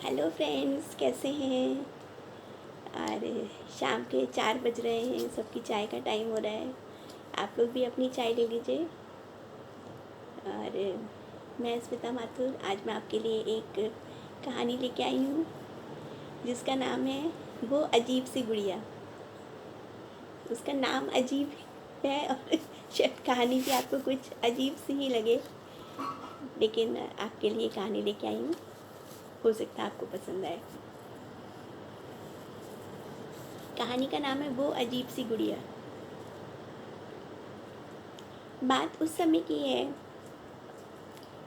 Hello friends, कैसे हैं। और शाम के 4 बज रहे हैं, सबकी चाय का टाइम हो रहा है। आप लोग भी अपनी चाय ले लीजिए। और मैं स्मिता माथुर, आज मैं आपके लिए एक कहानी लेके आई हूँ जिसका नाम है वो अजीब सी गुड़िया। उसका नाम अजीब है और शायद कहानी भी आपको कुछ अजीब सी ही लगे, लेकिन आपके लिए कहानी लेके आई हूँ। हो सकता है आपको पसंद आए। कहानी का नाम है वो अजीब सी गुड़िया। बात उस समय की है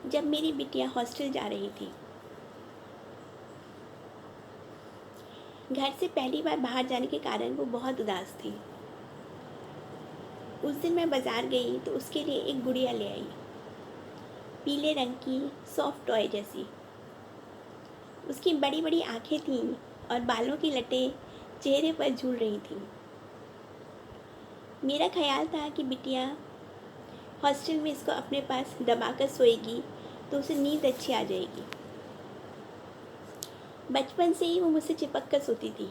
जब मेरी बिटिया हॉस्टल जा रही थी। घर से पहली बार बाहर जाने के कारण वो बहुत उदास थी। उस दिन मैं बाज़ार गई तो उसके लिए एक गुड़िया ले आई, पीले रंग की सॉफ्ट टॉय जैसी। उसकी बड़ी बड़ी आंखें थीं और बालों की लटें चेहरे पर झूल रही थीं। मेरा ख्याल था कि बिटिया हॉस्टल में इसको अपने पास दबाकर सोएगी तो उसे नींद अच्छी आ जाएगी। बचपन से ही वो मुझसे चिपक कर सोती थी।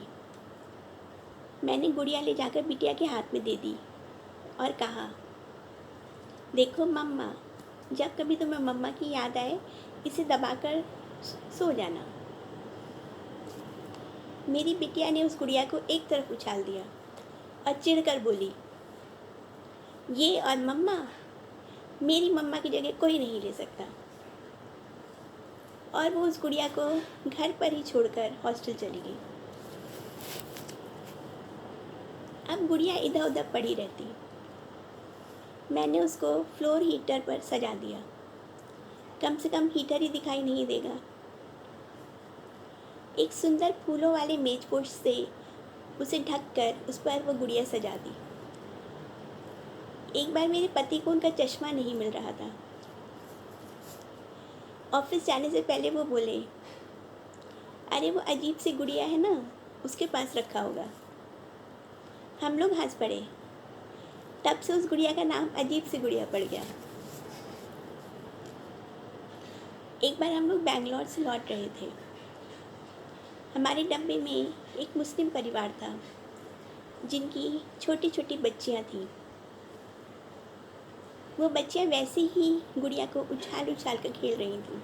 मैंने गुड़िया ले जाकर बिटिया के हाथ में दे दी और कहा, देखो मम्मा, जब कभी तुम्हें मम्मा की याद आए इसे दबाकर सो जाना। मेरी बिटिया ने उस गुड़िया को एक तरफ उछाल दिया और चिढ़कर बोली, ये और मम्मा, मेरी मम्मा की जगह कोई नहीं ले सकता। और वो उस गुड़िया को घर पर ही छोड़कर हॉस्टल चली गई। अब गुड़िया इधर उधर पड़ी रहती। मैंने उसको फ्लोर हीटर पर सजा दिया, कम से कम हीटर ही दिखाई नहीं देगा। एक सुंदर फूलों वाले मेजपोश से उसे ढककर उस पर वो गुड़िया सजा दी। एक बार मेरे पति को उनका चश्मा नहीं मिल रहा था। ऑफिस जाने से पहले वो बोले, अरे वो अजीब सी गुड़िया है ना, उसके पास रखा होगा। हम लोग हंस पड़े। तब से उस गुड़िया का नाम अजीब सी गुड़िया पड़ गया। एक बार हम लोग बैंगलोर से लौट रहे थे। हमारे डब्बे में एक मुस्लिम परिवार था जिनकी छोटी छोटी बच्चियां थीं। वो बच्चियां वैसे ही गुड़िया को उछाल उछाल कर खेल रही थीं।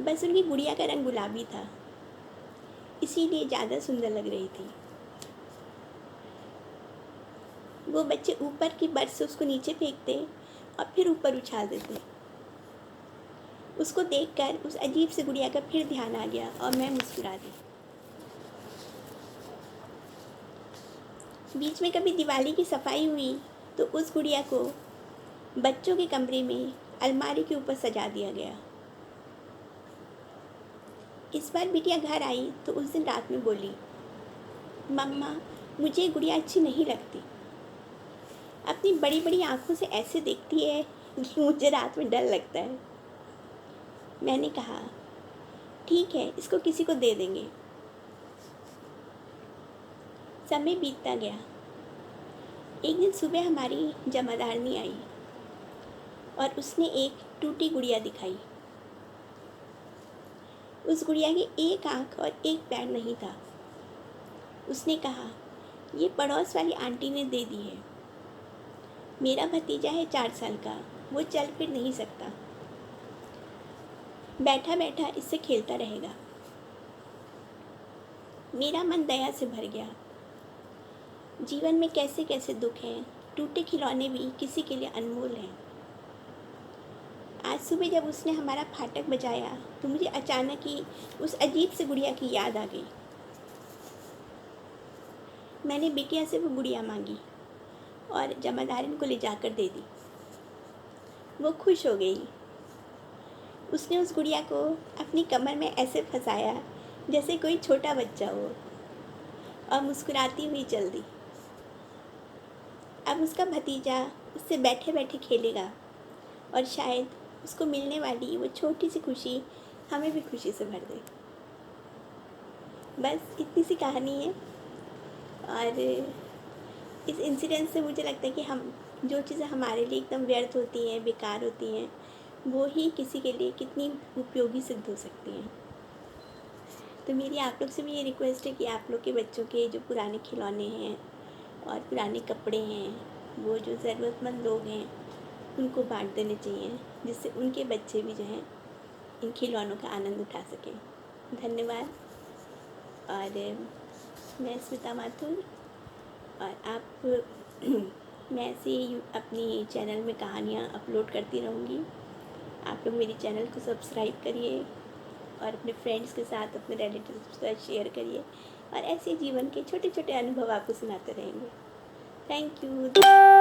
बस उनकी गुड़िया का रंग गुलाबी था, इसीलिए ज़्यादा सुंदर लग रही थी। वो बच्चे ऊपर की बर्थ से उसको नीचे फेंकते और फिर ऊपर उछाल देते। उसको देखकर उस अजीब सी गुड़िया का फिर ध्यान आ गया और मैं मुस्कुरा दी। बीच में कभी दिवाली की सफाई हुई तो उस गुड़िया को बच्चों के कमरे में अलमारी के ऊपर सजा दिया गया। इस बार बिटिया घर आई तो उस दिन रात में बोली, मम्मा, मुझे गुड़िया अच्छी नहीं लगती। अपनी बड़ी बड़ी आंखों से ऐसे देखती है कि मुझे रात में डर लगता है। मैंने कहा, ठीक है, इसको किसी को दे देंगे। समय बीतता गया। एक दिन सुबह हमारी जमादारनी आई और उसने एक टूटी गुड़िया दिखाई। उस गुड़िया की एक आंख और एक पैर नहीं था। उसने कहा, ये पड़ोस वाली आंटी ने दे दी है। मेरा भतीजा है 4 साल का, वो चल फिर नहीं सकता, बैठा बैठा इससे खेलता रहेगा। मेरा मन दया से भर गया। जीवन में कैसे कैसे दुख हैं, टूटे खिलौने भी किसी के लिए अनमोल हैं। आज सुबह जब उसने हमारा फाटक बजाया तो मुझे अचानक ही उस अजीब से गुड़िया की याद आ गई। मैंने बिटिया से वो गुड़िया मांगी और जमादारन को ले जाकर दे दी। वो खुश हो गई। उसने उस गुड़िया को अपनी कमर में ऐसे फंसाया जैसे कोई छोटा बच्चा हो और मुस्कुराती हुई चल दी। अब उसका भतीजा उससे बैठे बैठे खेलेगा और शायद उसको मिलने वाली वो छोटी सी खुशी हमें भी खुशी से भर दे। बस इतनी सी कहानी है। और इस इंसिडेंट से मुझे लगता है कि हम जो चीज़ें हमारे लिए एकदम व्यर्थ होती हैं, बेकार होती हैं, वो ही किसी के लिए कितनी उपयोगी सिद्ध हो सकती हैं। तो मेरी आप लोग से भी ये रिक्वेस्ट है कि आप लोग के बच्चों के जो पुराने खिलौने हैं और पुराने कपड़े हैं, वो जो ज़रूरतमंद लोग हैं उनको बांट देने चाहिए, जिससे उनके बच्चे भी जो हैं इन खिलौनों का आनंद उठा सकें। धन्यवाद। और मैं स्मिता माथुर, और आप मैं ऐसे ही अपनी चैनल में कहानियाँ अपलोड करती रहूँगी। आप लोग मेरी चैनल को सब्सक्राइब करिए और अपने फ्रेंड्स के साथ, अपने रिलेटिव्स के साथ शेयर करिए, और ऐसे जीवन के छोटे छोटे अनुभव आपको सुनाते रहेंगे। Thank you.